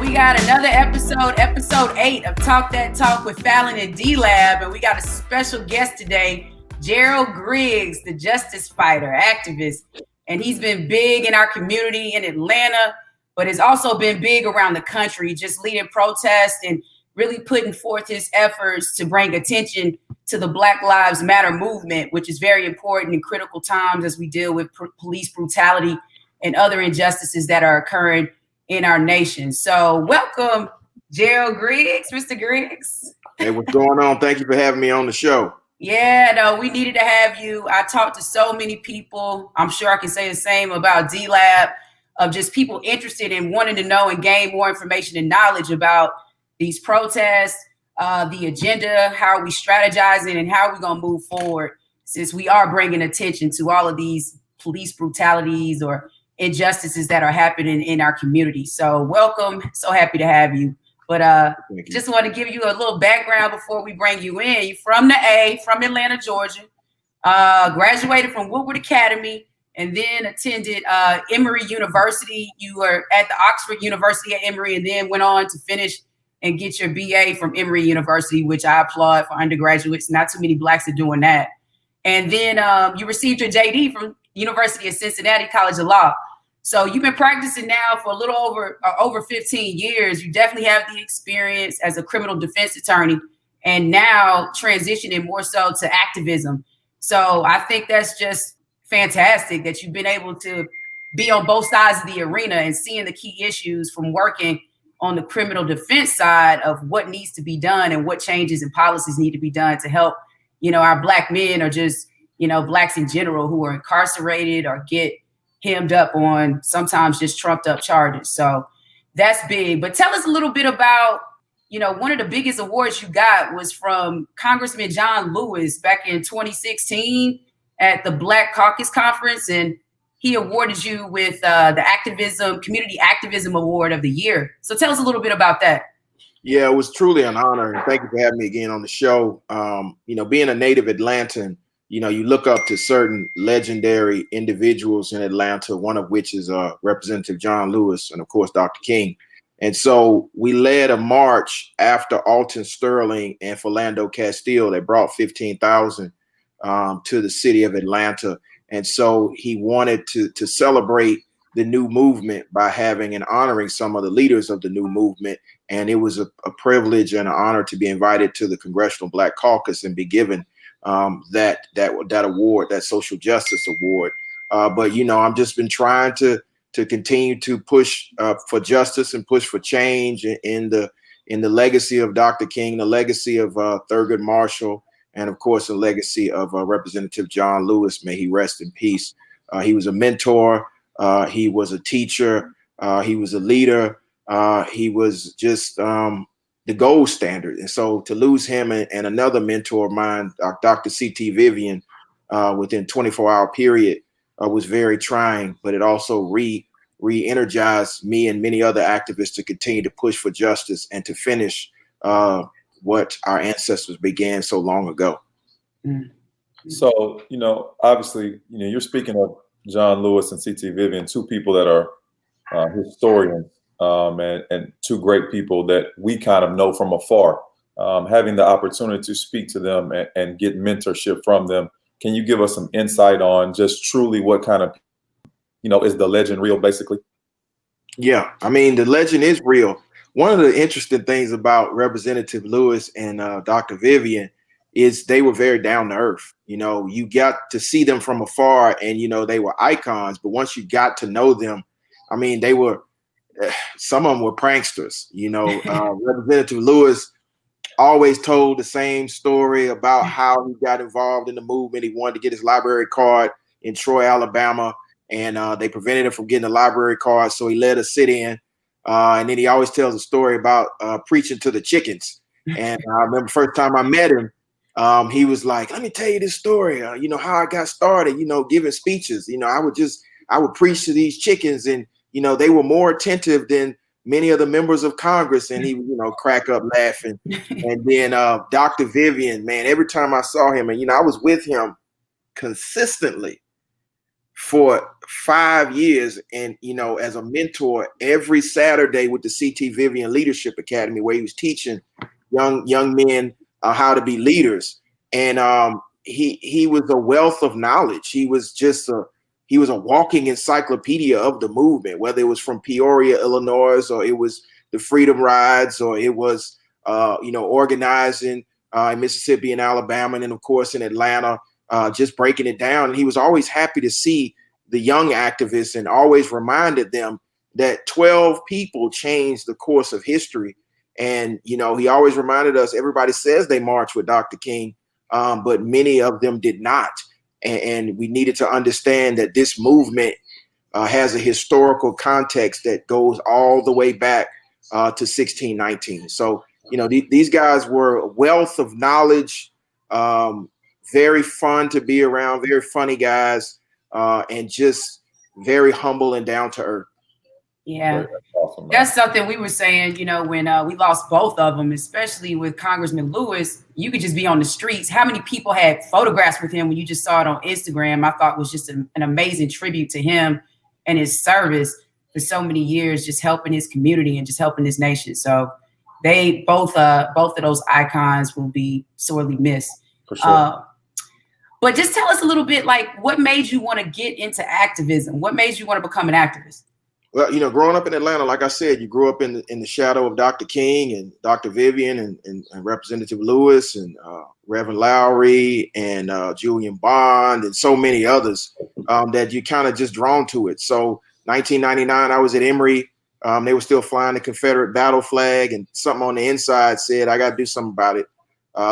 we got another episode 8 of Talk That Talk with Fallon and DLab, and we got a special guest today, Gerald Griggs, the Justice Fighter activist, and he's been big in our community in Atlanta, but has also been big around the country, just leading protests and really putting forth his efforts to bring attention to the Black Lives Matter movement, which is very important in critical times as we deal with police brutality and other injustices that are occurring in our nation. So welcome, Gerald Griggs, Mr. Griggs. Hey, what's going on? Thank you for having me on the show. Yeah, no, we needed to have you. I talked to so many people. I'm sure I can say the same about DLab, of just people interested in wanting to know and gain more information and knowledge about these protests, the agenda, how are we strategizing, and how are we going to move forward, since we are bringing attention to all of these police brutalities or injustices that are happening in our community. So welcome. So happy to have you. But just want to give you a little background before we bring you in. You're from the A, from Atlanta, Georgia, graduated from Woodward Academy, and then attended Emory University. You were at the Oxford University at Emory, and then went on to finish and get your BA from Emory University, which I applaud for undergraduates. Not too many Blacks are doing that. And then you received your JD from University of Cincinnati College of Law. So you've been practicing now for a little over 15 years. You definitely have the experience as a criminal defense attorney, and now transitioning more so to activism. So I think that's just fantastic that you've been able to be on both sides of the arena and seeing the key issues from working on the criminal defense side of what needs to be done and what changes and policies need to be done to help, our Black men, or just, Blacks in general who are incarcerated or get hemmed up on sometimes just trumped up charges. So that's big. But tell us a little bit about, one of the biggest awards you got was from Congressman John Lewis back in 2016 at the Black Caucus Conference. And he awarded you with the Community Activism Award of the Year. So tell us a little bit about that. Yeah, it was truly an honor. And thank you for having me again on the show. Being a native Atlantan, you look up to certain legendary individuals in Atlanta, one of which is Representative John Lewis and, of course, Dr. King. And so we led a march after Alton Sterling and Philando Castile that brought 15,000 to the city of Atlanta. And so he wanted to celebrate the new movement by having and honoring some of the leaders of the new movement. And it was a privilege and an honor to be invited to the Congressional Black Caucus and be given that award, that social justice award. But I've just been trying to continue to push for justice and push for change in the legacy of Dr. King, the legacy of Thurgood Marshall, and of course the legacy of Representative John Lewis. May he rest in peace. He was a mentor. He was a teacher. He was a leader. He was just the gold standard. And so to lose him and another mentor of mine, Dr. C.T. Vivian, within 24-hour period was very trying, but it also re-energized me and many other activists to continue to push for justice and to finish what our ancestors began so long ago. So, obviously, you're speaking of John Lewis and C.T. Vivian, two people that are historians, and two great people that we kind of know from afar. Having the opportunity to speak to them and get mentorship from them, can you give us some insight on just truly what kind of, is the legend real, basically? Yeah, the legend is real. One of the interesting things about Representative Lewis and Dr. Vivian is they were very down to earth. You got to see them from afar and, they were icons. But once you got to know them, they were, some of them were pranksters. Representative Lewis always told the same story about how he got involved in the movement. He wanted to get his library card in Troy, Alabama, and they prevented him from getting a library card. So he led a sit-in. And then he always tells a story about preaching to the chickens. And I remember first time I met him, he was like, let me tell you this story, how I got started, giving speeches. I would preach to these chickens and, they were more attentive than many of the members of Congress. And he would, crack up laughing. And then Dr. Vivian, man, every time I saw him, and, I was with him consistently for 5 years, and as a mentor every Saturday with the CT Vivian Leadership Academy, where he was teaching young men how to be leaders. And he was a wealth of knowledge. He was a walking encyclopedia of the movement, whether it was from Peoria, Illinois, or it was the Freedom Rides, or it was organizing in Mississippi and Alabama, and then of course in Atlanta. Just breaking it down. And he was always happy to see the young activists and always reminded them that 12 people changed the course of history. And, he always reminded us, everybody says they marched with Dr. King, but many of them did not. And we needed to understand that this movement has a historical context that goes all the way back to 1619. So, these guys were a wealth of knowledge, very fun to be around, very funny guys, and just very humble and down to earth. Yeah, awesome, that's something we were saying, when we lost both of them, especially with Congressman Lewis. You could just be on the streets. How many people had photographs with him when you just saw it on Instagram? I thought was just an amazing tribute to him and his service for so many years, just helping his community and just helping this nation. So they both of those icons will be sorely missed. For sure. But just tell us a little bit, like, what made you want to get into activism? What made you want to become an activist? Well, growing up in Atlanta, like I said, you grew up in the shadow of Dr. King and Dr. Vivian and Representative Lewis and Reverend Lowry and Julian Bond and so many others that you kind of just drawn to it. So 1999, I was at Emory. They were still flying the Confederate battle flag, and something on the inside said, I got to do something about it.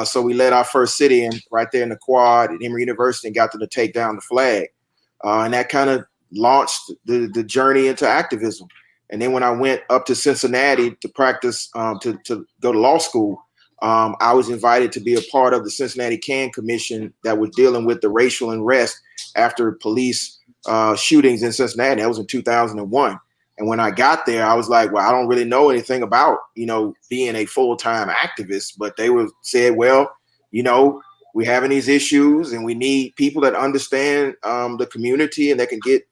So we led our first sit-in right there in the quad at Emory University and got them to take down the flag. And that kind of launched the journey into activism. And then when I went up to Cincinnati to practice, to go to law school, I was invited to be a part of the Cincinnati Can Commission that was dealing with the racial unrest after police shootings in Cincinnati. That was in 2001. And when I got there, I was like, well, I don't really know anything about, being a full-time activist. But they said, well, we're having these issues and we need people that understand the community and that can get,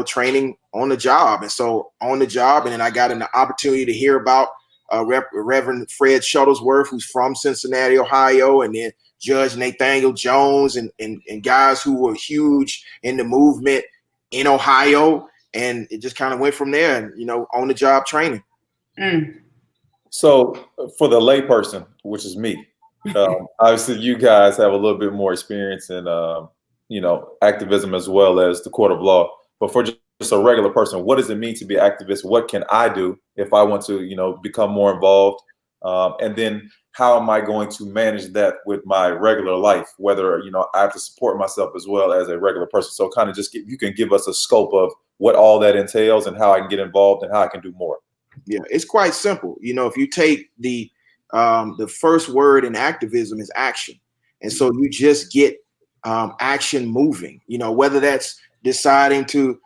training on the job. And so on the job, and then I got an opportunity to hear about Reverend Fred Shuttlesworth, who's from Cincinnati, Ohio, and then Judge Nathaniel Jones and guys who were huge in the movement in Ohio. And it just kind of went from there and, on the job training. Mm. So for the layperson, which is me, obviously you guys have a little bit more experience in, activism as well as the court of law. But for just a regular person, what does it mean to be an activist? What can I do if I want to, become more involved? And then how am I going to manage that with my regular life, whether, I have to support myself as well as a regular person. So kind of just you can give us a scope of what all that entails and how I can get involved and how I can do more. Yeah, it's quite simple. If you take the first word in activism is action. And so you just get action moving, whether that's deciding to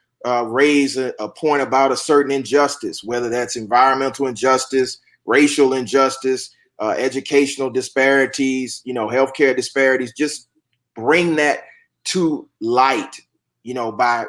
raise a point about a certain injustice, whether that's environmental injustice, racial injustice, educational disparities, healthcare disparities, just bring that to light, by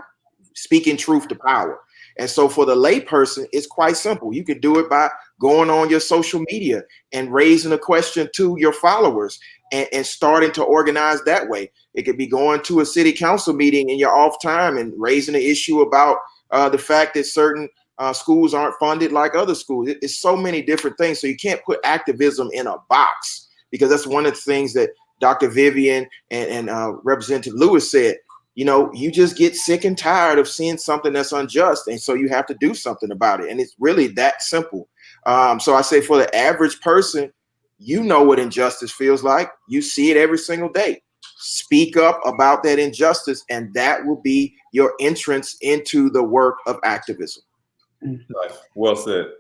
speaking truth to power. And so for the layperson, it's quite simple. You can do it by going on your social media and raising a question to your followers and starting to organize that way. It could be going to a city council meeting in your off time and raising an issue about the fact that certain schools aren't funded like other schools. It's so many different things. So you can't put activism in a box, because that's one of the things that Dr. Vivian and Representative Lewis said. You just get sick and tired of seeing something that's unjust. And so you have to do something about it. And it's really that simple. So I say for the average person, what injustice feels like. You see it every single day. Speak up about that injustice, and that will be your entrance into the work of activism. Nice. Well said.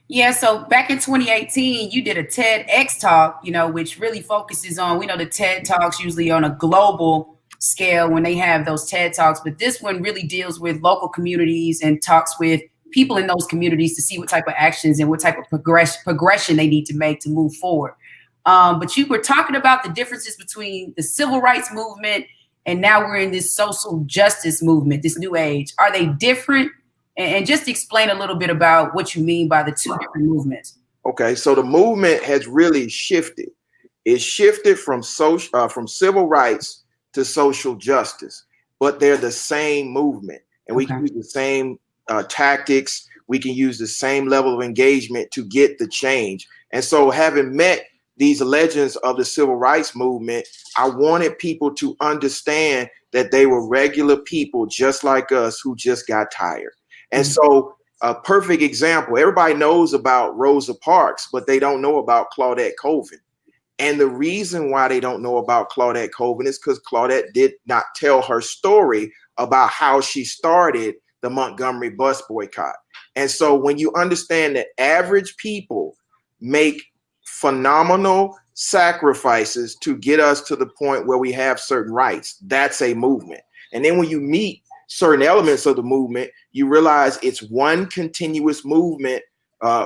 Yeah, so back in 2018, you did a TEDx talk, which really focuses on, we know the TED Talks usually on a global scale when they have those TED Talks, but this one really deals with local communities and talks with people in those communities to see what type of actions and what type of progression they need to make to move forward. But you were talking about the differences between the civil rights movement and now we're in this social justice movement, this new age. Are they different? And just explain a little bit about what you mean by the two different movements. Okay, so the movement has really shifted. It shifted from civil rights to social justice, but they're the same movement, and we can use the same tactics. We can use the same level of engagement to get the change. And so, having met these legends of the civil rights movement, I wanted people to understand that they were regular people just like us who just got tired. And so, a perfect example, everybody knows about Rosa Parks, but they don't know about Claudette Colvin. And the reason why they don't know about Claudette Colvin is because Claudette did not tell her story about how she started the Montgomery bus boycott. And so when you understand that average people make phenomenal sacrifices to get us to the point where we have certain rights, that's a movement. And then when you meet certain elements of the movement, you realize it's one continuous movement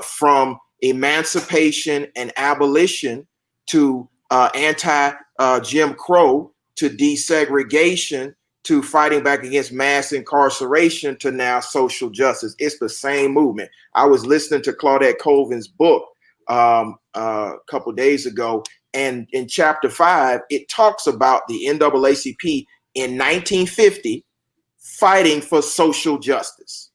from emancipation and abolition to anti-Jim Crow, to desegregation, to fighting back against mass incarceration, to now social justice. It's the same movement. I was listening to Claudette Colvin's book a couple days ago, and in chapter 5, it talks about the NAACP in 1950 fighting for social justice.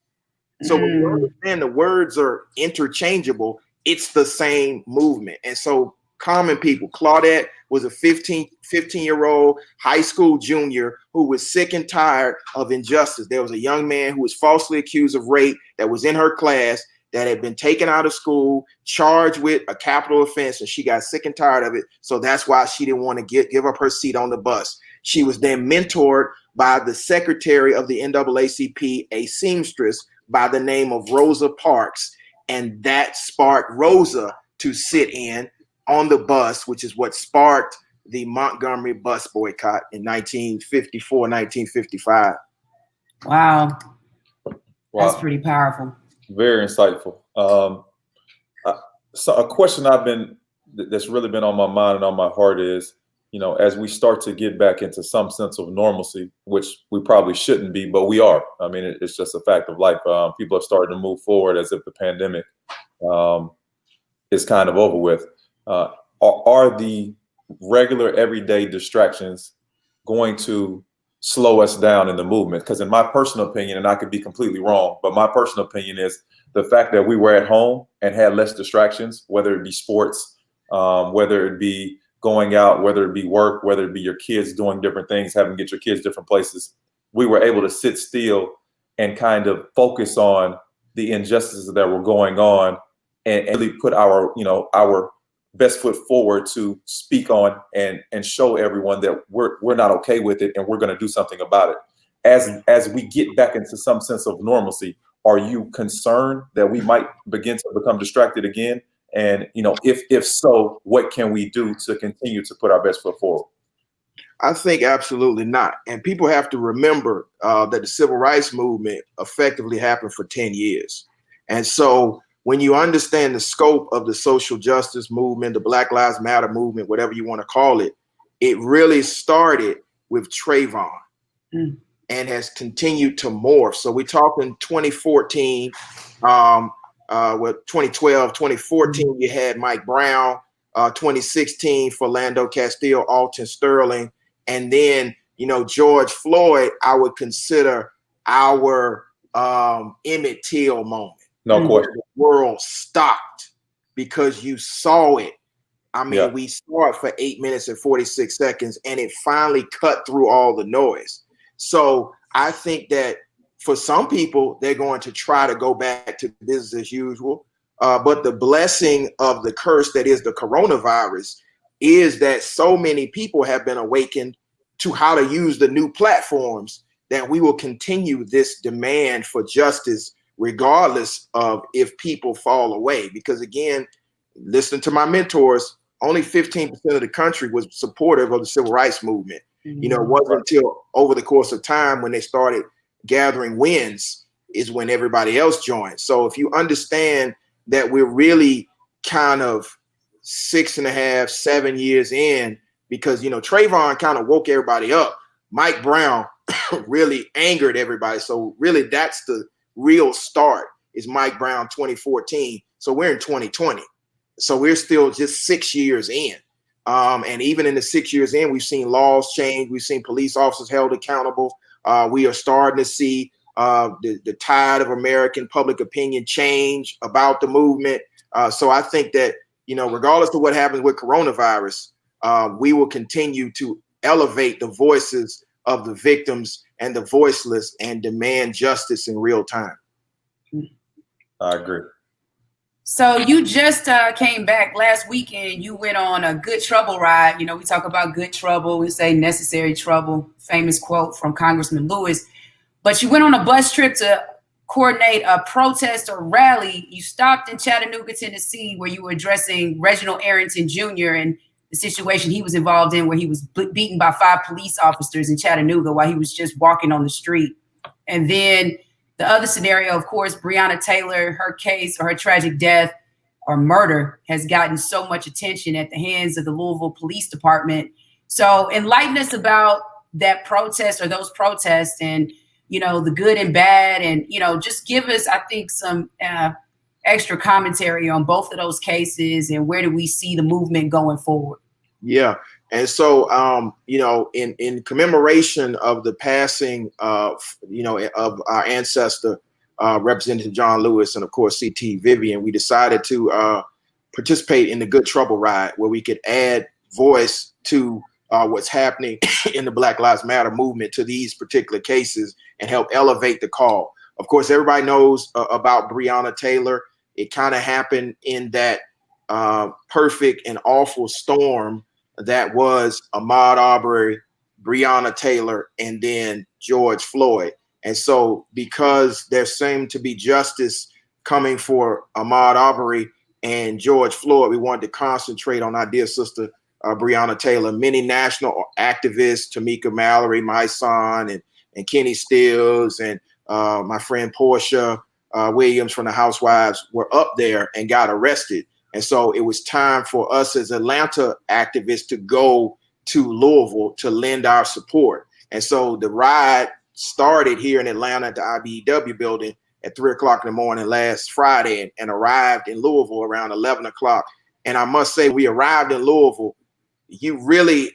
So when you understand the words are interchangeable, it's the same movement. And so common people, Claudette was a 15-year-old high school junior who was sick and tired of injustice. There was a young man who was falsely accused of rape that was in her class, that had been taken out of school, charged with a capital offense, and she got sick and tired of it. So that's why she didn't want to give up her seat on the bus. She was then mentored by the secretary of the NAACP, a seamstress by the name of Rosa Parks. And that sparked Rosa to sit in on the bus, which is what sparked the Montgomery bus boycott in 1954, 1955. Wow. That's pretty powerful. Very insightful. So a question that's really been on my mind and on my heart is, as we start to get back into some sense of normalcy, which we probably shouldn't be, but we are. I mean, it's just a fact of life. People are starting to move forward as if the pandemic is kind of over with. Are the regular everyday distractions going to slow us down in the movement? Because in my personal opinion, and I could be completely wrong, but my personal opinion is the fact that we were at home and had less distractions, whether it be sports, whether it be going out, whether it be work, whether it be your kids doing different things, having to get your kids different places, we were able to sit still and kind of focus on the injustices that were going on and really put our best foot forward to speak on and show everyone that we're not okay with it and we're going to do something about it. As we get back into some sense of normalcy, are you concerned that we might begin to become distracted again? And if so, what can we do to continue to put our best foot forward? I think absolutely not. And people have to remember that the civil rights movement effectively happened for 10 years. And so when you understand the scope of the social justice movement, the Black Lives Matter movement, whatever you want to call it, it really started with Trayvon and has continued to morph. So we're talking 2014, 2012, 2014, you had Mike Brown, 2016, Philando Castile, Alton Sterling, and then, George Floyd, I would consider our Emmett Till moment. No question. The world stopped because you saw it. I mean, we saw it for 8 minutes and 46 seconds, and it finally cut through all the noise. So I think that for some people, they're going to try to go back to business as usual. But the blessing of the curse that is the coronavirus is that so many people have been awakened to how to use the new platforms that we will continue this demand for justice regardless of if people fall away. Because again, listening to my mentors, only 15% of the country was supportive of the civil rights movement. It wasn't until over the course of time when they started gathering wins is when everybody else joined. So if you understand that we're really kind of 6.5, 7 years in, because Trayvon kind of woke everybody up. Mike Brown really angered everybody. So really that's the real start, is Mike Brown 2014. So we're in 2020. So we're still just 6 years in. And even in the 6 years in, we've seen laws change. We've seen police officers held accountable. We are starting to see the tide of American public opinion change about the movement. So I think that, regardless of what happens with coronavirus, we will continue to elevate the voices of the victims and the voiceless and demand justice in real time. I agree. So you just came back last weekend. You went on a good trouble ride. We talk about good trouble. We say necessary trouble, famous quote from Congressman Lewis. But you went on a bus trip to coordinate a protest or rally. You stopped in Chattanooga, Tennessee, where you were addressing Reginald Arrington Jr. and the situation he was involved in, where he was beaten by 5 police officers in Chattanooga while he was just walking on the street. And then the other scenario, of course, Breonna Taylor, her case, or her tragic death or murder, has gotten so much attention at the hands of the Louisville Police Department. So enlighten us about that protest or those protests, and the good and bad, and just give us, I think, some extra commentary on both of those cases and where do we see the movement going forward. Yeah. And so, in commemoration of the passing of our ancestor, Representative John Lewis, and of course, CT Vivian, we decided to participate in the Good Trouble Ride, where we could add voice to what's happening in the Black Lives Matter movement to these particular cases and help elevate the call. Of course, everybody knows about Breonna Taylor. It kind of happened in that perfect and awful storm that was Ahmaud Arbery, Breonna Taylor, and then George Floyd. And so because there seemed to be justice coming for Ahmaud Arbery and George Floyd, we wanted to concentrate on our dear sister, Breonna Taylor. Many national activists, Tamika Mallory, my son, and Kenny Stills, and my friend Portia Williams from the Housewives were up there and got arrested. And so it was time for us as Atlanta activists to go to Louisville to lend our support. And so the ride started here in Atlanta at the IBEW building at 3 o'clock in the morning last Friday and arrived in Louisville around 11 o'clock. And I must say, we arrived in Louisville, you really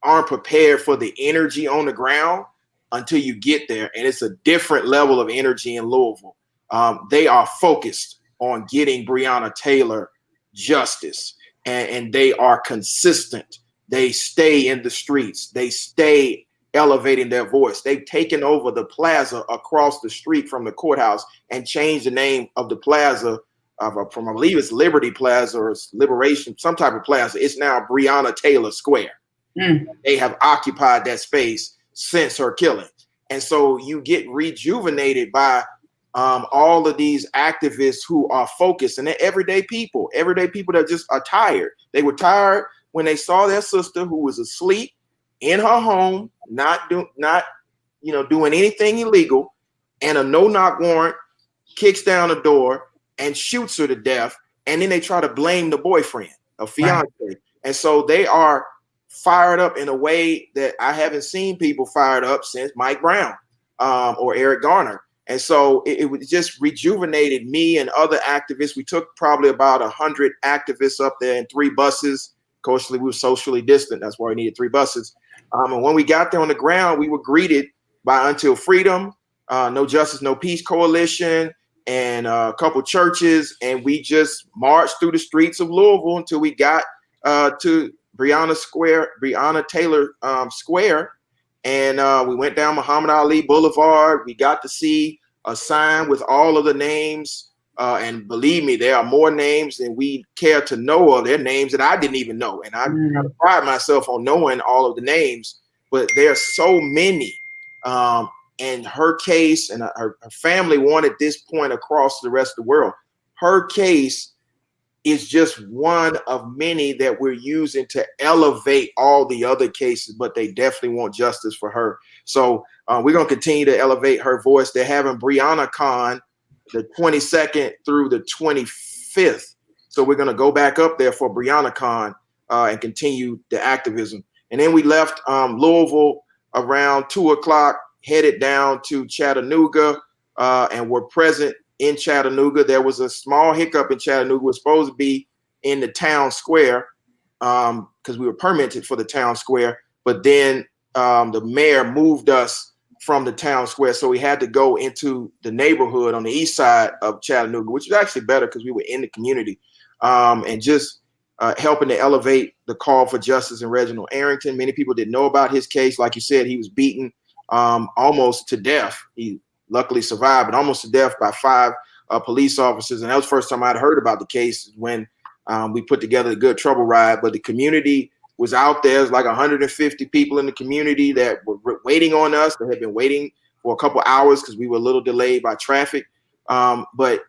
aren't prepared for the energy on the ground until you get there. And it's a different level of energy in Louisville. They are focused on getting Breonna Taylor justice, and they are consistent. They stay in the streets. They stay elevating their voice. They've taken over the plaza across the street from the courthouse and changed the name of the plaza from, I believe it's Liberty Plaza or Liberation, some type of plaza. It's now Breonna Taylor Square. They have occupied that space since her killing. And so you get rejuvenated by all of these activists who are focused, and they're everyday people that just are tired. They were tired when they saw their sister, who was asleep in her home, not doing anything illegal, and a no-knock warrant kicks down the door and shoots her to death. And then they try to blame the boyfriend, a fiance. Right. And so they are fired up in a way that I haven't seen people fired up since Mike Brown or Eric Garner. And so it just rejuvenated me and other activists. We took probably about 100 activists up there in 3 buses. Of course, we were socially distant. That's why we needed 3 buses. And when we got there on the ground, we were greeted by Until Freedom, No Justice, No Peace Coalition, and a couple churches. And we just marched through the streets of Louisville until we got to Breonna Taylor Square. And we went down Muhammad Ali Boulevard. We got to see a sign with all of the names. And believe me, there are more names than we care to know of. There are names that I didn't even know. And I pride myself on knowing all of the names, but there are so many. And her case and her family wanted this point across the rest of the world. Her case is just one of many that we're using to elevate all the other cases, but they definitely want justice for her. So we're going to continue to elevate her voice. They're having Breonna Con the 22nd through the 25th. So we're going to go back up there for Breonna Con and continue the activism. And then we left Louisville around 2 o'clock, headed down to Chattanooga, and were present in Chattanooga. There was a small hiccup in Chattanooga. It was supposed to be in the town square, because we were permitted for the town square, but then the mayor moved us from the town square, so we had to go into the neighborhood on the east side of Chattanooga, which was actually better because we were in the community, and just helping to elevate the call for justice in Reginald Arrington. Many people didn't know about his case. Like you said, he was beaten almost to death. He luckily survived, but almost to death by 5 police officers. And that was the first time I'd heard about the case, when we put together a good trouble ride. But the community was out there. There's like 150 people in the community that were waiting on us. They had been waiting for a couple hours because we were a little delayed by traffic. But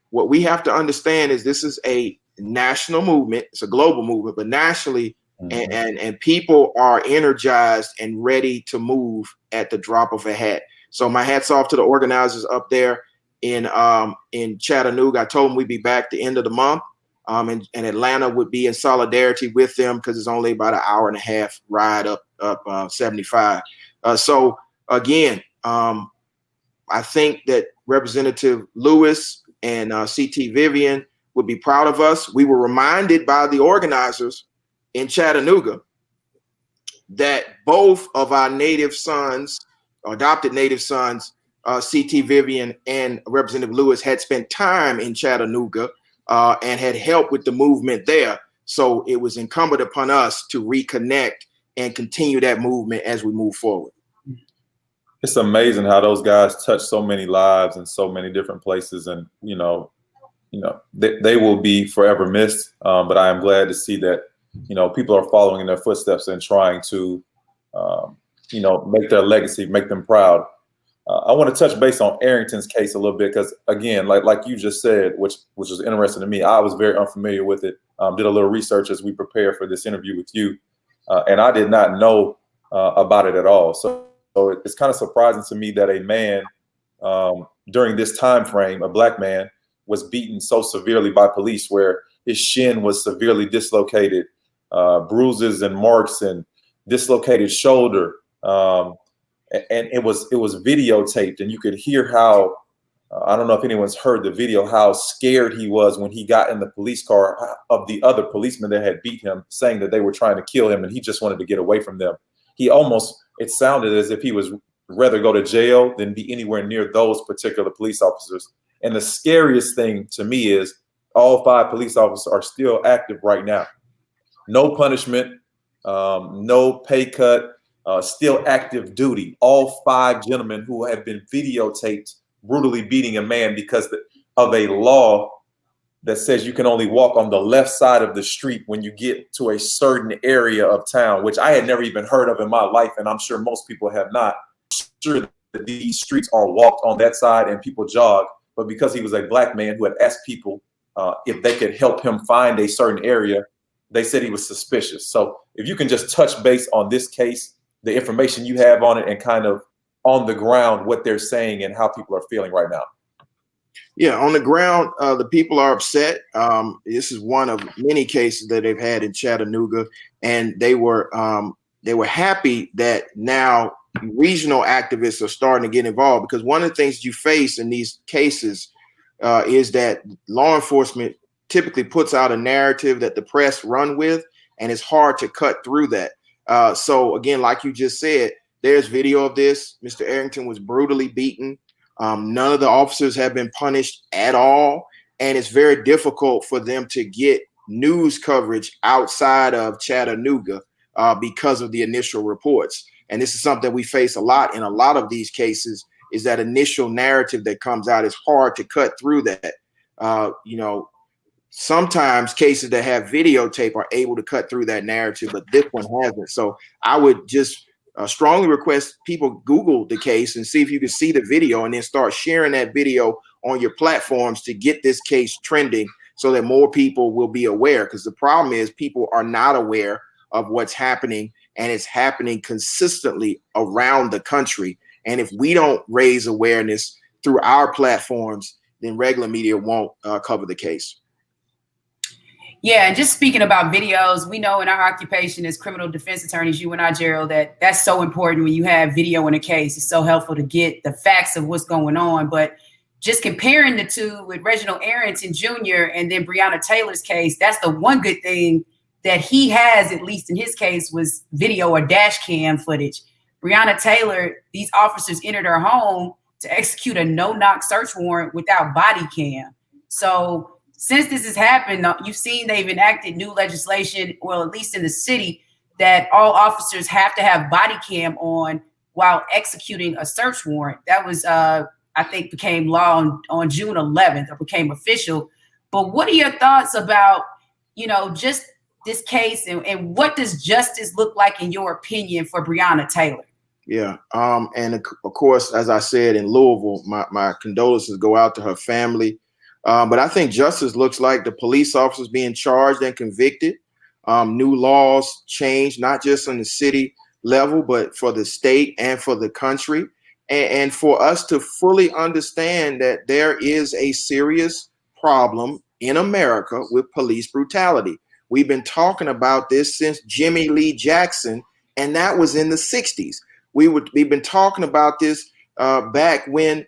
what we have to understand is this is a national movement. It's a global movement, but nationally, and people are energized and ready to move at the drop of a hat. So my hat's off to the organizers up there in Chattanooga. I told them we'd be back the end of the month. And Atlanta would be in solidarity with them because it's only about an hour and a half ride up 75. So again, I think that Representative Lewis and CT Vivian would be proud of us. We were reminded by the organizers in Chattanooga that both of our native sons, adopted native sons, CT Vivian and Representative Lewis, had spent time in Chattanooga and had helped with the movement there. So it was incumbent upon us to reconnect and continue that movement as we move forward. It's amazing how those guys touch so many lives in so many different places, and they will be forever missed. But I am glad to see that people are following in their footsteps and trying to make their legacy, make them proud. I want to touch base on Arrington's case a little bit because, again, like you just said, which was interesting to me, I was very unfamiliar with it. Did a little research as we prepare for this interview with you, and I did not know about it at all. So it's kind of surprising to me that a man during this time frame, a Black man, was beaten so severely by police, where his shin was severely dislocated, bruises and marks, and dislocated shoulder. And it was videotaped, and you could hear how I don't know if anyone's heard the video, how scared he was when he got in the police car of the other policemen that had beat him, saying that they were trying to kill him and he just wanted to get away from them. It sounded as if he was rather go to jail than be anywhere near those particular police officers. And the scariest thing to me is all 5 police officers are still active right now. No punishment, no pay cut. Still active duty. All 5 gentlemen who have been videotaped brutally beating a man because of a law that says you can only walk on the left side of the street when you get to a certain area of town, which I had never even heard of in my life, and I'm sure most people have not. I'm sure that these streets are walked on that side and people jog, but because he was a Black man who had asked people if they could help him find a certain area, they said he was suspicious. So if you can just touch base on this case, the information you have on it, and kind of on the ground what they're saying and how people are feeling right now. Yeah, on the ground, the people are upset. This is one of many cases that they've had in Chattanooga, and they were happy that now regional activists are starting to get involved, because one of the things you face in these cases is that law enforcement typically puts out a narrative that the press run with, and it's hard to cut through that. So again, like you just said, there's video of this. Mr. Arrington was brutally beaten. None of the officers have been punished at all. And it's very difficult for them to get news coverage outside of Chattanooga because of the initial reports. And this is something we face a lot in a lot of these cases, is that initial narrative that comes out. It's hard to cut through that. Sometimes cases that have videotape are able to cut through that narrative, but this one hasn't. So I would just strongly request people Google the case and see if you can see the video, and then start sharing that video on your platforms to get this case trending so that more people will be aware. Because the problem is people are not aware of what's happening, and it's happening consistently around the country. And if we don't raise awareness through our platforms, then regular media won't cover the case. Yeah, and just speaking about videos, we know in our occupation as criminal defense attorneys, you and I, Gerald, that's so important when you have video in a case. It's so helpful to get the facts of what's going on. But just comparing the two with Reginald Arrington Jr. and then Breonna Taylor's case, that's the one good thing that he has, at least in his case, was video or dash cam footage. Breonna Taylor, these officers entered her home to execute a no-knock search warrant without body cam. So since this has happened, you've seen they've enacted new legislation, well, at least in the city, that all officers have to have body cam on while executing a search warrant. That was, I think, became law on June 11th, or became official. But what are your thoughts about, just this case, and what does justice look like in your opinion for Breonna Taylor? Yeah. And of course, as I said, in Louisville, my condolences go out to her family. But I think justice looks like the police officers being charged and convicted. New laws change, not just on the city level, but for the state and for the country. And for us to fully understand that there is a serious problem in America with police brutality. We've been talking about this since Jimmy Lee Jackson, and that was in the 60s. We've been talking about this back when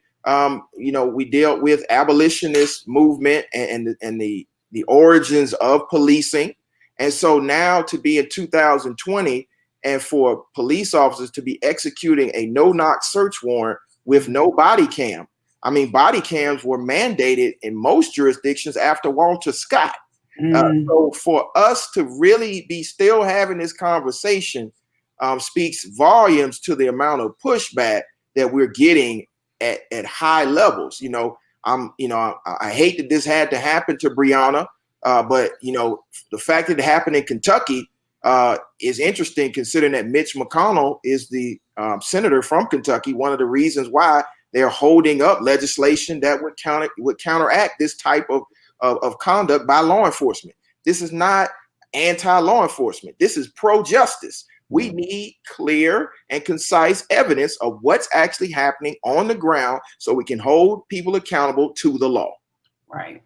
we dealt with abolitionist movement and the origins of policing. And so now to be in 2020 and for police officers to be executing a no-knock search warrant with no body cam. I mean, body cams were mandated in most jurisdictions after Walter Scott. So for us to really be still having this conversation speaks volumes to the amount of pushback that we're getting at high levels. I hate that this had to happen to Breonna, but the fact that it happened in Kentucky is interesting, considering that Mitch McConnell is the senator from Kentucky. One of the reasons why they're holding up legislation that would counteract this type of conduct by law enforcement. This is not anti-law enforcement. This is pro-justice. We need clear and concise evidence of what's actually happening on the ground so we can hold people accountable to the law. Right.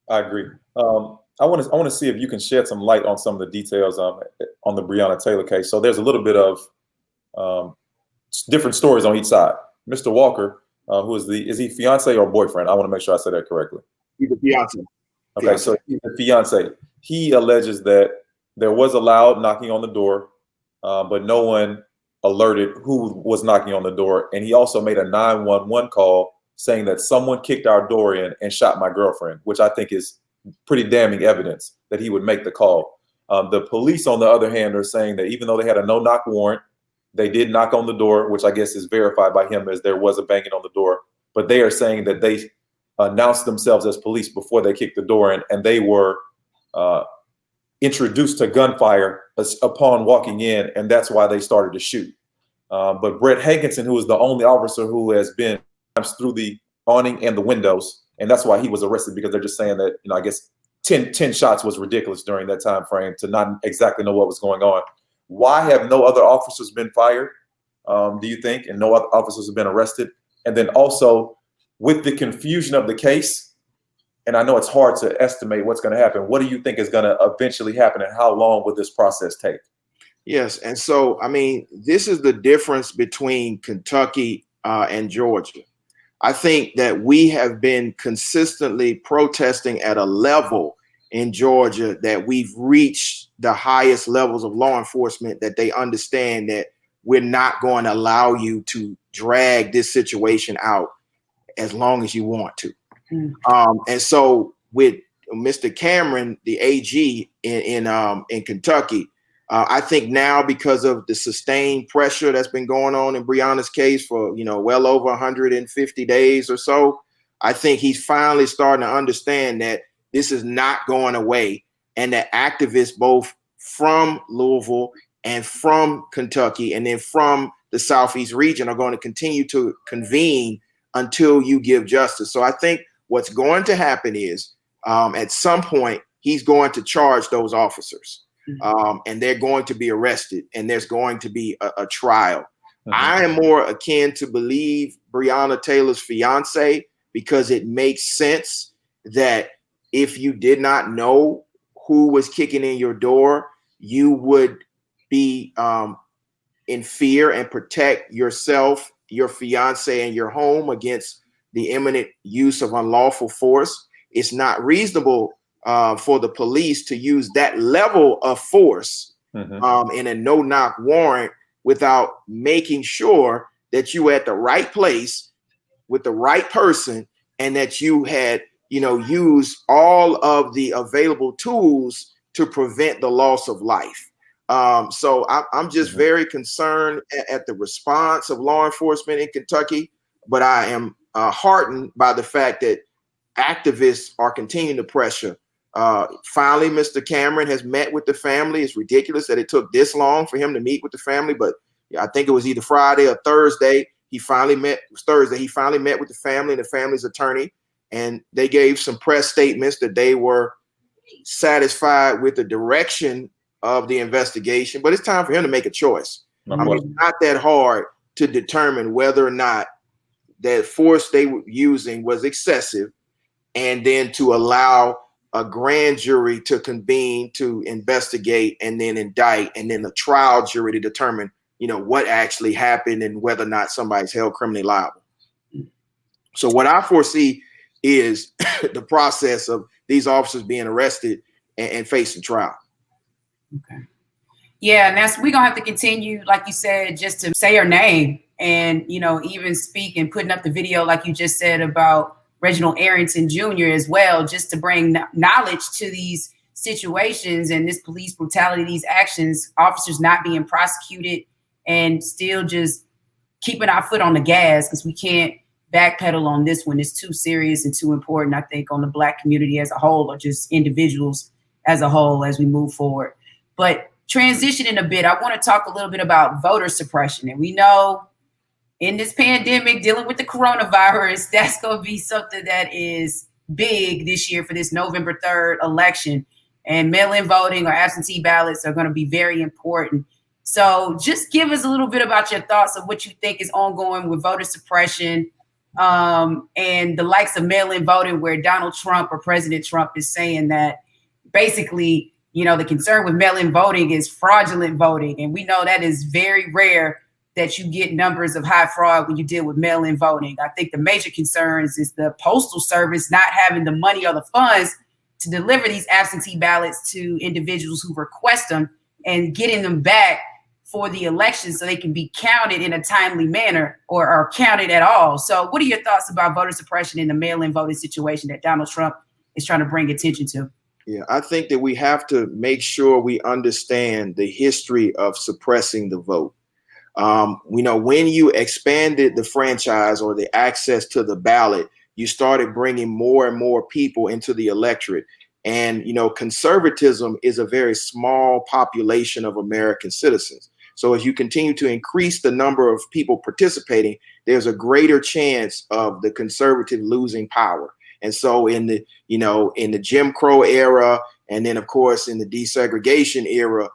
I agree. I want to see if you can shed some light on some of the details on the Breonna Taylor case. So there's a little bit of different stories on each side. Mr. Walker, who is he fiance or boyfriend? I want to make sure I said that correctly. He's a fiance. Okay, so he's a fiance. He alleges that there was a loud knocking on the door, but no one alerted who was knocking on the door. And he also made a 911 call saying that someone kicked our door in and shot my girlfriend, which I think is pretty damning evidence that he would make the call. The police, on the other hand, are saying that even though they had a no-knock warrant, they did knock on the door, which I guess is verified by him as there was a banging on the door. But they are saying that they announced themselves as police before they kicked the door in, and they were introduced to gunfire upon walking in, and that's why they started to shoot. But Brett Hankinson, who is the only officer who has been through the awning and the windows, and that's why he was arrested, because they're just saying that, I guess 10 shots was ridiculous during that time frame to not exactly know what was going on. Why have no other officers been fired, do you think, and no other officers have been arrested? And then also, with the confusion of the case, and I know it's hard to estimate what's going to happen, what do you think is going to eventually happen, and how long will this process take? Yes. And so, this is the difference between Kentucky and Georgia. I think that we have been consistently protesting at a level in Georgia that we've reached the highest levels of law enforcement, that they understand that we're not going to allow you to drag this situation out as long as you want to. And so with Mr. Cameron, the AG in Kentucky, I think now, because of the sustained pressure that's been going on in Breonna's case for, well over 150 days or so, I think he's finally starting to understand that this is not going away, and that activists both from Louisville and from Kentucky and then from the Southeast region are going to continue to convene until you give justice. So I think what's going to happen is at some point he's going to charge those officers. And they're going to be arrested, and there's going to be a trial. I am more akin to believe Breonna Taylor's fiance, because it makes sense that if you did not know who was kicking in your door, you would be in fear and protect yourself, your fiance, and your home against the imminent use of unlawful force. It's not reasonable for the police to use that level of force in a no-knock warrant without making sure that you were at the right place with the right person, and that you had, used all of the available tools to prevent the loss of life. So I'm just very concerned at the response of law enforcement in Kentucky, but I am heartened by the fact that activists are continuing to pressure. Finally, Mr. Cameron has met with the family. It's ridiculous that it took this long for him to meet with the family, but I think it was either Friday or Thursday. He finally met with the family and the family's attorney, and they gave some press statements that they were satisfied with the direction of the investigation, but it's time for him to make a choice. I mean, it's not that hard to determine whether or not that force they were using was excessive, and then to allow a grand jury to convene to investigate and then indict, and then a trial jury to determine, what actually happened and whether or not somebody's held criminally liable. So what I foresee is the process of these officers being arrested and facing trial. Okay. Yeah, and we're gonna have to continue, like you said, just to say her name and even speak and putting up the video, like you just said, about Reginald Arrington Jr. as well, just to bring knowledge to these situations and this police brutality, these actions, officers not being prosecuted, and still just keeping our foot on the gas, because we can't backpedal on this one. It's too serious and too important, I think, on the Black community as a whole, or just individuals as a whole as we move forward. But transitioning a bit, I want to talk a little bit about voter suppression. And we know in this pandemic, dealing with the coronavirus, that's going to be something that is big this year for this November 3rd election. And mail-in voting or absentee ballots are going to be very important. So just give us a little bit about your thoughts of what you think is ongoing with voter suppression and the likes of mail-in voting, where Donald Trump or President Trump is saying that basically, the concern with mail-in voting is fraudulent voting. And we know that is very rare that you get numbers of high fraud when you deal with mail-in voting. I think the major concerns is the Postal Service not having the money or the funds to deliver these absentee ballots to individuals who request them, and getting them back for the election so they can be counted in a timely manner or are counted at all. So what are your thoughts about voter suppression in the mail-in voting situation that Donald Trump is trying to bring attention to? Yeah, I think that we have to make sure we understand the history of suppressing the vote. When you expanded the franchise or the access to the ballot, you started bringing more and more people into the electorate. And, conservatism is a very small population of American citizens. So as you continue to increase the number of people participating, there's a greater chance of the conservative losing power. And so in the Jim Crow era, and then of course in the desegregation era,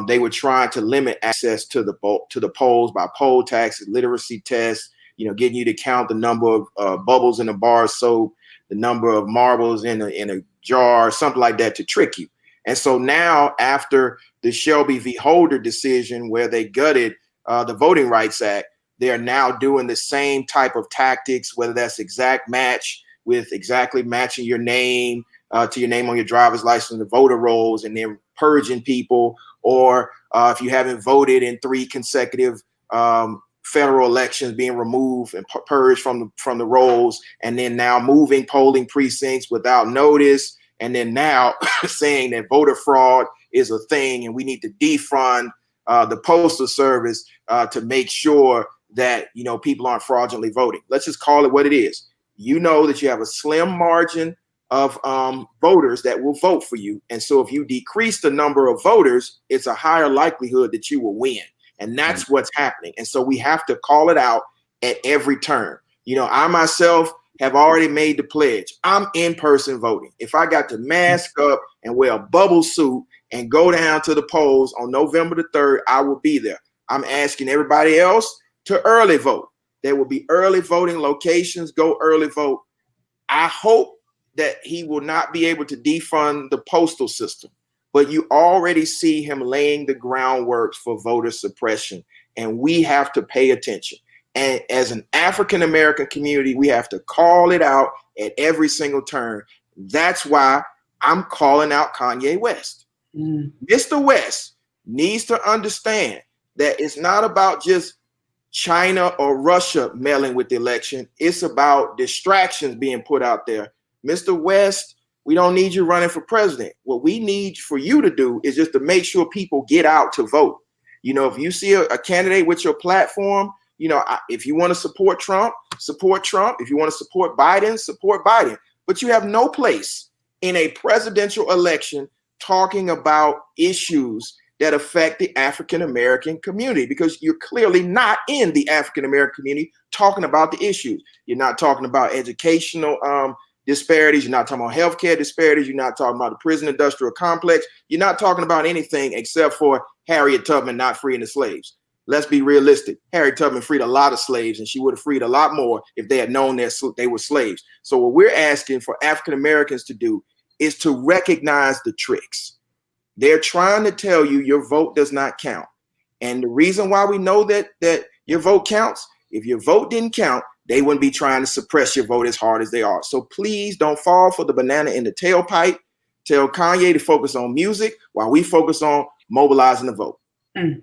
they were trying to limit access to the polls by poll taxes, literacy tests, getting you to count the number of bubbles in a bar of soap, the number of marbles in a jar, something like that, to trick you. And so now, after the Shelby v. Holder decision, where they gutted the Voting Rights Act, they are now doing the same type of tactics, whether that's exact match with exactly matching your name to your name on your driver's license, the voter rolls, and then purging people, or if you haven't voted in 3 consecutive federal elections, being removed and purged from the rolls, and then now moving polling precincts without notice, and then now saying that voter fraud is a thing and we need to defund the Postal Service to make sure that people aren't fraudulently voting. Let's just call it what it is. You know that you have a slim margin of voters that will vote for you. And so if you decrease the number of voters, it's a higher likelihood that you will win. And that's what's happening. And so we have to call it out at every turn. I myself have already made the pledge. I'm in-person voting. If I got to mask up and wear a bubble suit and go down to the polls on November the 3rd, I will be there. I'm asking everybody else to early vote. There will be early voting locations. Go early vote. I hope that he will not be able to defund the postal system, but you already see him laying the groundwork for voter suppression, and we have to pay attention. And as an African-American community, we have to call it out at every single turn. That's why I'm calling out Kanye West. Mr. West needs to understand that it's not about just China or Russia meddling with the election. It's about distractions being put out there. Mr. West, we don't need you running for president. What we need for you to do is just to make sure people get out to vote. You know, if you see a candidate with your platform, you know, if you want to support Trump, support Trump. If you want to support Biden, support Biden. But you have no place in a presidential election talking about issues that affect the African-American community, because you're clearly not in the African-American community talking about the issues. You're not talking about educational disparities. You're not talking about healthcare disparities. You're not talking about the prison industrial complex. You're not talking about anything except for Harriet Tubman not freeing the slaves. Let's be realistic. Harriet Tubman freed a lot of slaves, and she would have freed a lot more if they had known that they were slaves. So what we're asking for African-Americans to do is to recognize the tricks. They're trying to tell you your vote does not count. And the reason why we know that your vote counts, if your vote didn't count, they wouldn't be trying to suppress your vote as hard as they are. So please don't fall for the banana in the tailpipe. Tell Kanye to focus on music while we focus on mobilizing the vote. And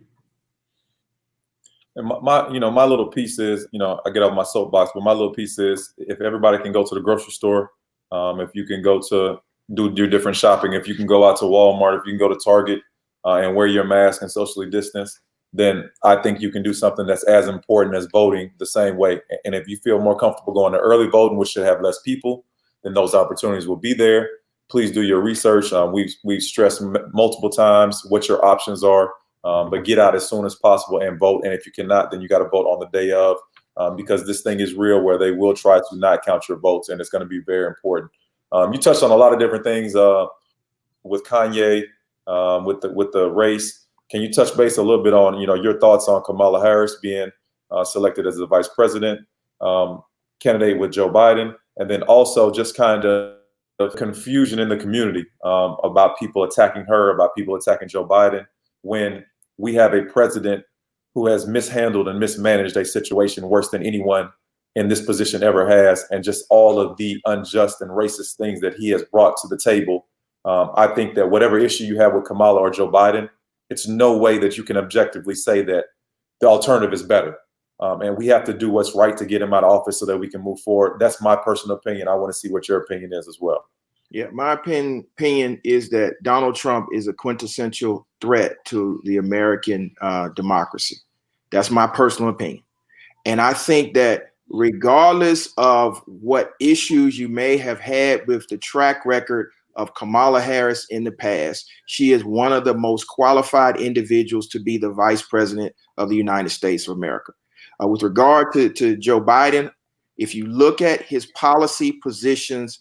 my little piece is, I get off my soapbox, but my little piece is, if everybody can go to the grocery store, if you can go to do different shopping, if you can go out to Walmart, if you can go to Target and wear your mask and socially distance, then I think you can do something that's as important as voting the same way. And if you feel more comfortable going to early voting, which should have less people, then those opportunities will be there. Please do your research. We've stressed multiple times what your options are, but get out as soon as possible and vote. And if you cannot, then you got to vote on the day of, because this thing is real, where they will try to not count your votes, and it's going to be very important. You touched on a lot of different things with Kanye, with the race. Can you touch base a little bit on, your thoughts on Kamala Harris being selected as the vice president candidate with Joe Biden, and then also just kind of confusion in the community about people attacking her, about people attacking Joe Biden, when we have a president who has mishandled and mismanaged a situation worse than anyone in this position ever has, and just all of the unjust and racist things that he has brought to the table. I think that whatever issue you have with Kamala or Joe Biden, it's no way that you can objectively say that the alternative is better. And we have to do what's right to get him out of office so that we can move forward. That's my personal opinion. I want to see what your opinion is as well. Yeah, my opinion is that Donald Trump is a quintessential threat to the American democracy. That's my personal opinion. And I think that regardless of what issues you may have had with the track record of Kamala Harris in the past, she is one of the most qualified individuals to be the vice president of the United States of America. With regard to Joe Biden, if you look at his policy positions,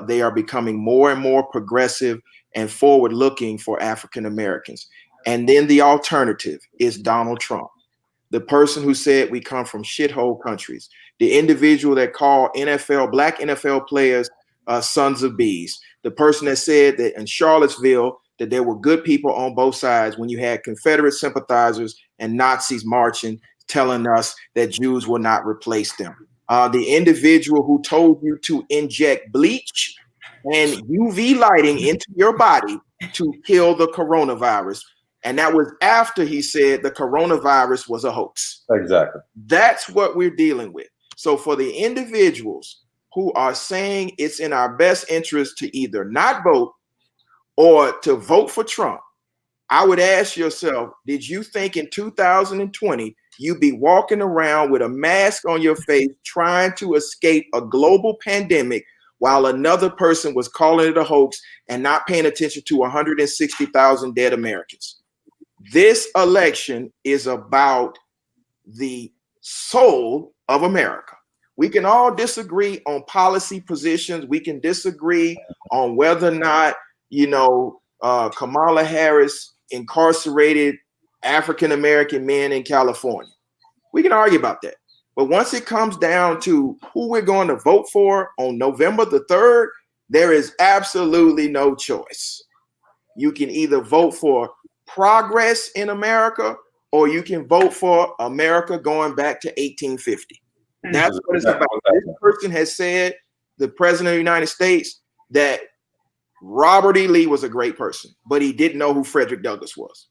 they are becoming more and more progressive and forward-looking for African Americans. And then the alternative is Donald Trump, the person who said we come from shithole countries, the individual that called black NFL players sons of bees, the person that said that in Charlottesville that there were good people on both sides when you had Confederate sympathizers and Nazis marching, telling us that Jews will not replace them. The individual who told you to inject bleach and UV lighting into your body to kill the coronavirus. And that was after he said the coronavirus was a hoax. Exactly. That's what we're dealing with. So for the individuals who are saying it's in our best interest to either not vote or to vote for Trump, I would ask yourself, did you think in 2020 you'd be walking around with a mask on your face trying to escape a global pandemic while another person was calling it a hoax and not paying attention to 160,000 dead Americans? This election is about the soul of America. We can all disagree on policy positions. We can disagree on whether or not, Kamala Harris incarcerated African-American men in California. We can argue about that. But once it comes down to who we're going to vote for on November the 3rd, There is absolutely no choice. You can either vote for progress in America, or you can vote for America going back to 1850. That's what it's about. This person has said, the president of the United States, that Robert E. Lee was a great person, but he didn't know who Frederick Douglass was.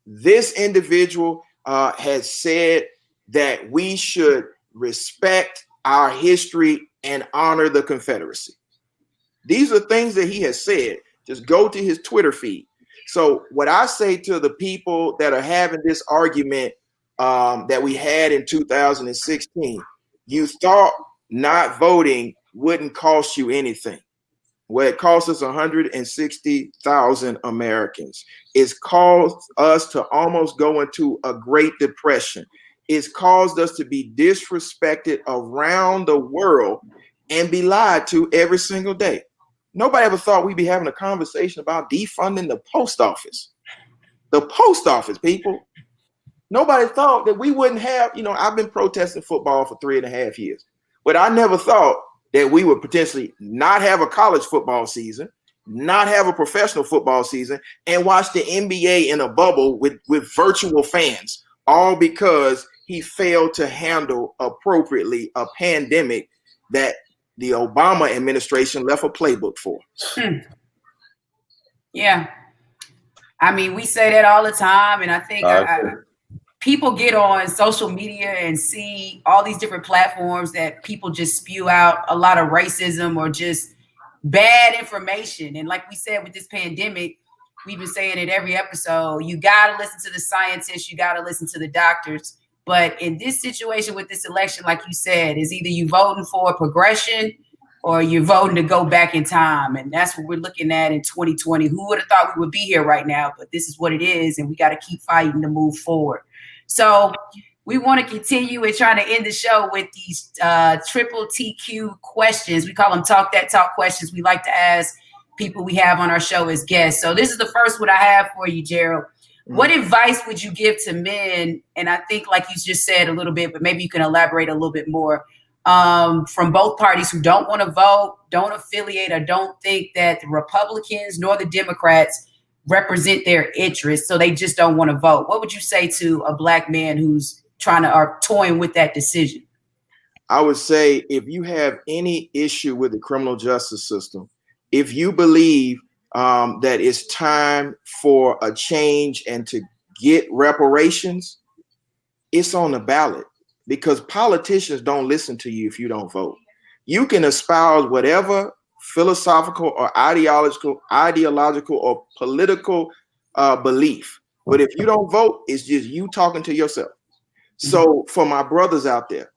This individual has said that we should respect our history and honor the Confederacy. These are things that he has said. Just go to his Twitter feed. So what I say to the people that are having this argument that we had in 2016, you thought not voting wouldn't cost you anything. Well, it cost us 160,000 Americans. It's caused us to almost go into a Great Depression. It's caused us to be disrespected around the world and be lied to every single day. Nobody ever thought we'd be having a conversation about defunding the post office. The post office, people. Nobody thought that we wouldn't have, I've been protesting football for 3.5 years, but I never thought that we would potentially not have a college football season, not have a professional football season, and watch the NBA in a bubble with virtual fans, all because he failed to handle appropriately a pandemic that the Obama administration left a playbook for. Yeah. I mean, we say that all the time, and I think people get on social media and see all these different platforms that people just spew out a lot of racism or just bad information. And like we said, with this pandemic, we've been saying it every episode, you got to listen to the scientists, you got to listen to the doctors. But in this situation with this election, like you said, is either you voting for progression or you're voting to go back in time. And that's what we're looking at in 2020. Who would have thought we would be here right now? But this is what it is. And we got to keep fighting to move forward. So we want to continue and trying to end the show with these triple TQ questions. We call them Talk That Talk questions. We like to ask people we have on our show as guests. So this is the first one I have for you, Gerald. What advice would you give to men? And I think, like you just said a little bit, but maybe you can elaborate a little bit more, from both parties who don't want to vote, don't affiliate, or don't think that the Republicans nor the Democrats represent their interests, so they just don't want to vote. What would you say to a Black man who's toying with that decision? I would say, if you have any issue with the criminal justice system, if you believe that it's time for a change and to get reparations, it's on the ballot, because politicians don't listen to you if you don't vote. You can espouse whatever philosophical or ideological or political belief, but if you don't vote, it's just you talking to yourself. So for my brothers out there,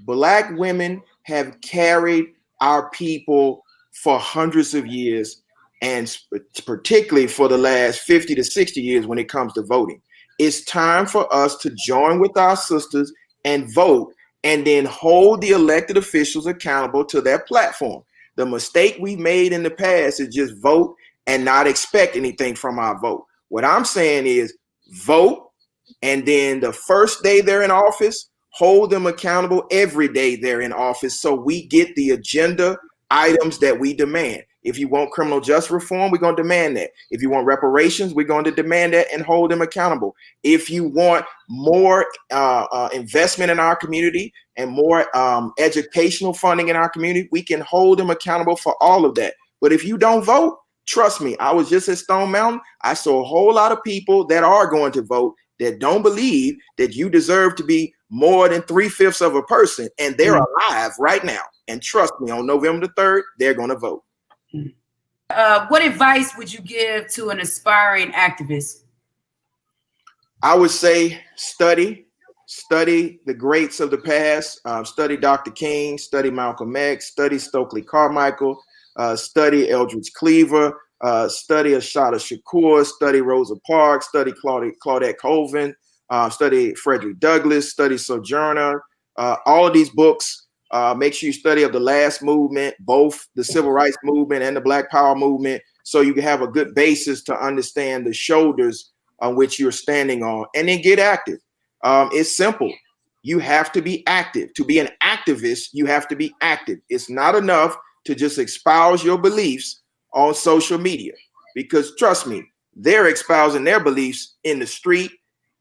Black women have carried our people for hundreds of years, and particularly for the last 50 to 60 years when it comes to voting. It's time for us to join with our sisters and vote, and then hold the elected officials accountable to their platform. The mistake we made in the past is just vote and not expect anything from our vote. What I'm saying is vote, and then the first day they're in office, hold them accountable every day they're in office, so we get the agenda items that we demand. If you want criminal justice reform, we're going to demand that. If you want reparations, we're going to demand that and hold them accountable. If you want more investment in our community and more educational funding in our community, we can hold them accountable for all of that. But if you don't vote, trust me, I was just at Stone Mountain. I saw a whole lot of people that are going to vote that don't believe that you deserve to be more than 3/5 of a person, and they're alive right now. And trust me, on November the 3rd, they're going to vote. What advice would you give to an aspiring activist? I would say study the greats of the past. Study Dr. King, study Malcolm X, study Stokely Carmichael, study Eldridge Cleaver, study Ashada Shakur, study Rosa Parks, study Claudette Colvin, study Frederick Douglass, study Sojourner. All of these books. Make sure you study of the last movement, both the civil rights movement and the Black Power movement, so you can have a good basis to understand the shoulders on which you're standing on, and then get active. It's simple. You have to be active. To be an activist, you have to be active. It's not enough to just espouse your beliefs on social media, because trust me, they're espousing their beliefs in the street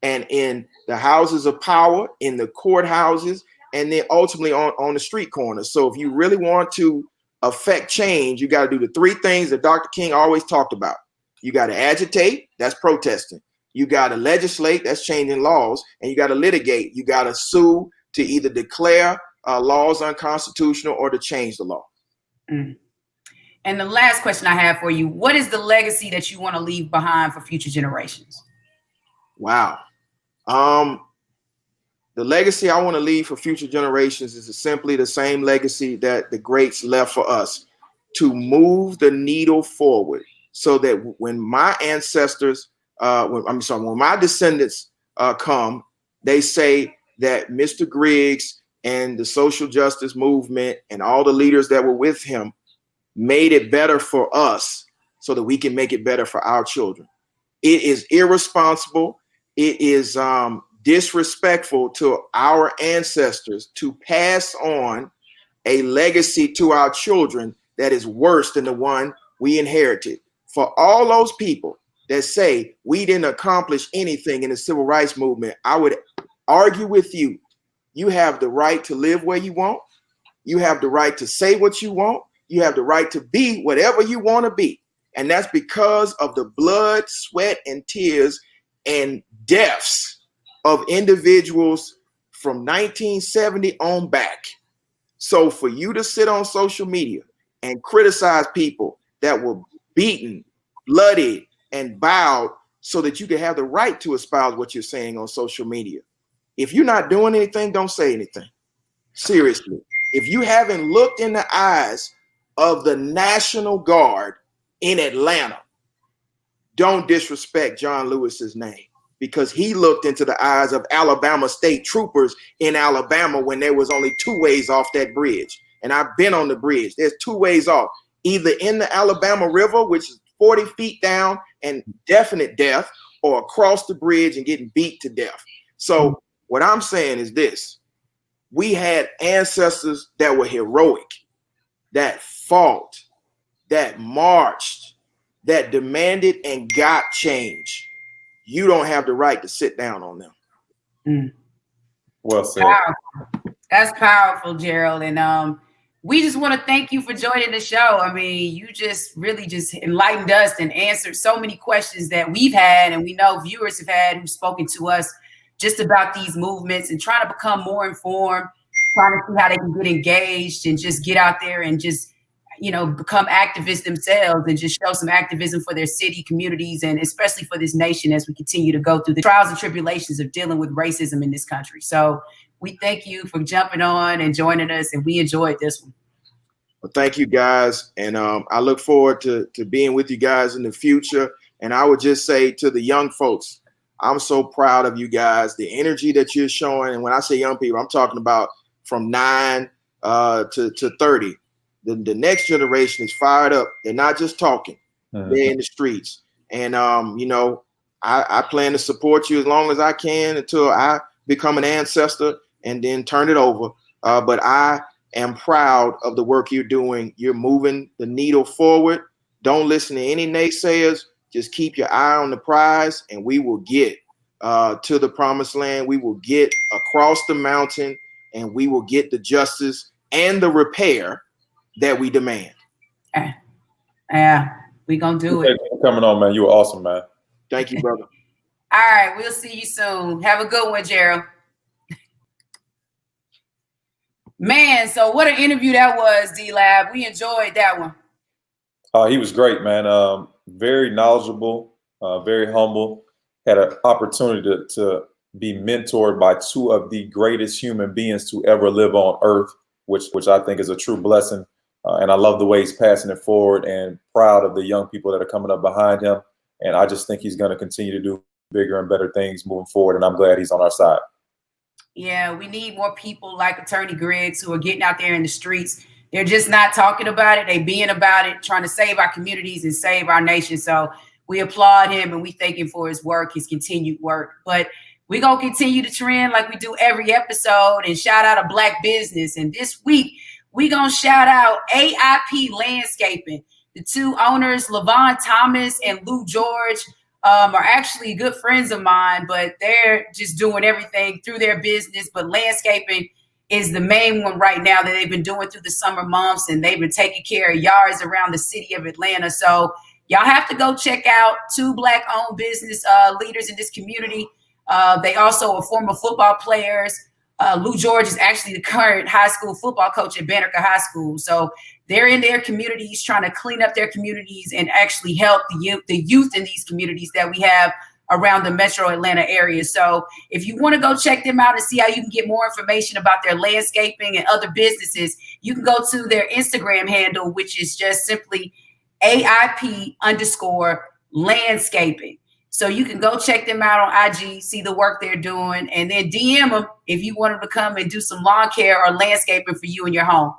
and in the houses of power, in the courthouses, and then ultimately on the street corners. So if you really want to affect change, you got to do the three things that Dr. King always talked about. You got to agitate, that's protesting. You got to legislate, that's changing laws. And you got to litigate. You got to sue to either declare laws unconstitutional or to change the law. Mm. And the last question I have for you, what is the legacy that you want to leave behind for future generations? Wow. The legacy I want to leave for future generations is simply the same legacy that the greats left for us, to move the needle forward so that when my ancestors, when my descendants come, they say that Mr. Griggs and the social justice movement and all the leaders that were with him made it better for us so that we can make it better for our children. It is irresponsible. It is disrespectful to our ancestors to pass on a legacy to our children that is worse than the one we inherited. For all those people that say we didn't accomplish anything in the civil rights movement, I would argue with you. You have the right to live where you want. You have the right to say what you want. You have the right to be whatever you want to be. And that's because of the blood, sweat, and tears and deaths of individuals from 1970 on back. So for you to sit on social media and criticize people that were beaten, bloodied, and bowed so that you can have the right to espouse what you're saying on social media. If you're not doing anything, don't say anything. Seriously. If you haven't looked in the eyes of the National Guard in Atlanta, don't disrespect John Lewis's name, because he looked into the eyes of Alabama state troopers in Alabama when there was only two ways off that bridge. And I've been on the bridge. There's two ways off, either in the Alabama River, which is 40 feet down and definite death, or across the bridge and getting beat to death. So what I'm saying is this: we had ancestors that were heroic, that fought, that marched, that demanded and got change. You don't have the right to sit down on them. Mm. Well said. Powerful. That's powerful, Gerald. And we just want to thank you for joining the show. I mean, you just really just enlightened us and answered so many questions that we've had, and we know viewers have had, who've spoken to us just about these movements and trying to become more informed, trying to see how they can get engaged and just get out there and just, you know, become activists themselves and just show some activism for their city, communities, and especially for this nation as we continue to go through the trials and tribulations of dealing with racism in this country. So we thank you for jumping on and joining us, and we enjoyed this one. Well, thank you, guys. And I look forward to being with you guys in the future. And I would just say to the young folks, I'm so proud of you guys, the energy that you're showing. And when I say young people, I'm talking about from 9 to 30. The next generation is fired up. They're not just talking. They're in the streets. And, you know, I plan to support you as long as I can until I become an ancestor and then turn it over. But I am proud of the work you're doing. You're moving the needle forward. Don't listen to any naysayers. Just keep your eye on the prize, and we will get to the promised land. We will get across the mountain, and we will get the justice and the repair that we demand. Yeah, we gonna do it. Thanks for coming on, man. You were awesome, man. Thank you, brother. All right, we'll see you soon. Have a good one, Gerald. Man, so what an interview that was, DLab. We enjoyed that one. He was great, man. Very knowledgeable, very humble. Had an opportunity to be mentored by two of the greatest human beings to ever live on earth, which I think is a true blessing. And I love the way he's passing it forward, and proud of the young people that are coming up behind him. And I just think he's going to continue to do bigger and better things moving forward. And I'm glad he's on our side. Yeah, we need more people like Attorney Griggs who are getting out there in the streets. They're just not talking about it. They being about it, trying to save our communities and save our nation. So we applaud him and we thank him for his work, his continued work. But we're going to continue to trend like we do every episode and shout out a Black business. And this week, we going to shout out AIP Landscaping. The two owners, Levon Thomas and Lou George, are actually good friends of mine, but they're just doing everything through their business. But landscaping is the main one right now that they've been doing through the summer months, and they've been taking care of yards around the city of Atlanta. So y'all have to go check out two Black-owned business leaders in this community. They also are former football players. Lou George is actually the current high school football coach at Banneker High School. So they're in their communities trying to clean up their communities and actually help the youth in these communities that we have around the metro Atlanta area. So if you want to go check them out and see how you can get more information about their landscaping and other businesses, you can go to their Instagram handle, which is just simply AIP_landscaping. So you can go check them out on IG, see the work they're doing, and then DM them if you want them to come and do some lawn care or landscaping for you in your home.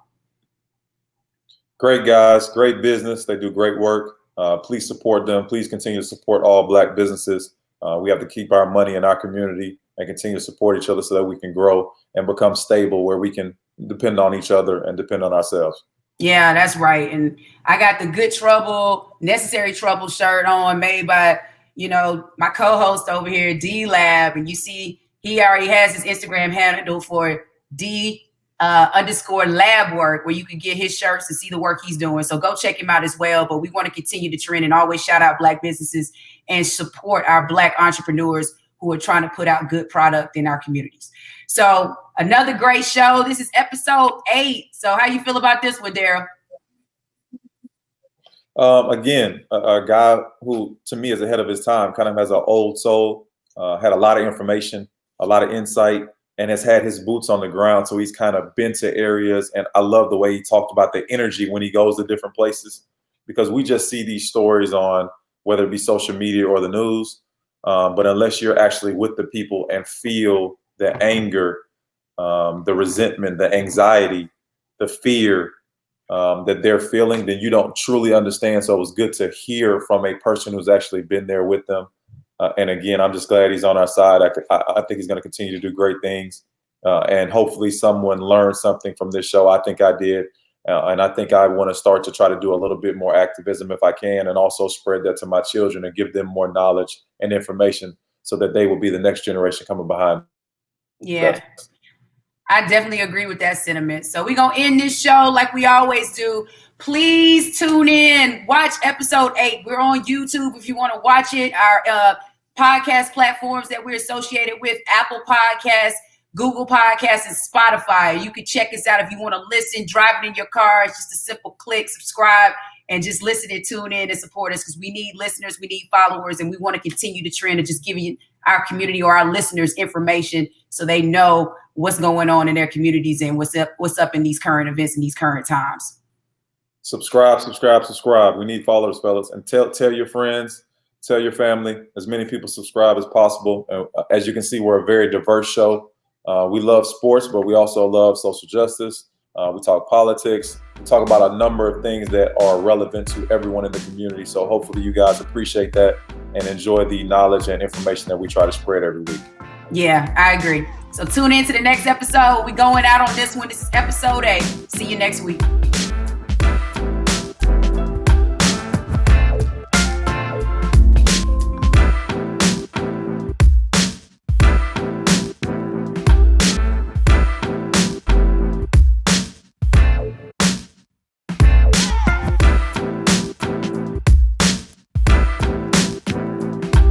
Great guys, great business. They do great work. Please support them. Please continue to support all Black businesses. We have to keep our money in our community and continue to support each other so that we can grow and become stable, where we can depend on each other and depend on ourselves. Yeah, that's right. And I got the Good Trouble, Necessary Trouble shirt on, made by, my co-host over here, DLab. And you see, he already has his Instagram handle for D_lab work, where you can get his shirts and see the work he's doing. So go check him out as well. But we want to continue to trend and always shout out Black businesses and support our Black entrepreneurs who are trying to put out good product in our communities. So another great show. This is episode 8. So how you feel about this one, Daryl? Again, a guy who to me is ahead of his time, kind of has an old soul, had a lot of information, a lot of insight, and has had his boots on the ground. So he's kind of been to areas. And I love the way he talked about the energy when he goes to different places, because we just see these stories on whether it be social media or the news. But unless you're actually with the people and feel the anger, the resentment, the anxiety, the fear that they're feeling, then you don't truly understand. So it was good to hear from a person who's actually been there with them. And again, I'm just glad he's on our side. I think he's going to continue to do great things. And hopefully someone learned something from this show. I think I did. And I think I want to start to try to do a little bit more activism if I can, and also spread that to my children and give them more knowledge and information so that they will be the next generation coming behind. Yeah, I definitely agree with that sentiment. So we're going to end this show like we always do. Please tune in, watch episode 8. We're on YouTube if you want to watch it. Our podcast platforms that we're associated with, Apple Podcasts, Google Podcasts, and Spotify. You can check us out if you want to listen, driving in your car. It's just a simple click, subscribe, and just listen and tune in and support us, because we need listeners, we need followers, and we want to continue to trend and just give you our community or our listeners information so they know what's going on in their communities and what's up in these current events and these current times. Subscribe. We need followers, fellas, and tell your friends, tell your family, as many people subscribe as possible. As you can see, we're a very diverse show. We love sports, but we also love social justice. We talk politics. We talk about a number of things that are relevant to everyone in the community. So hopefully you guys appreciate that and enjoy the knowledge and information that we try to spread every week. Yeah, I agree. So tune in to the next episode. We're going out on this one. This is episode 8. See you next week.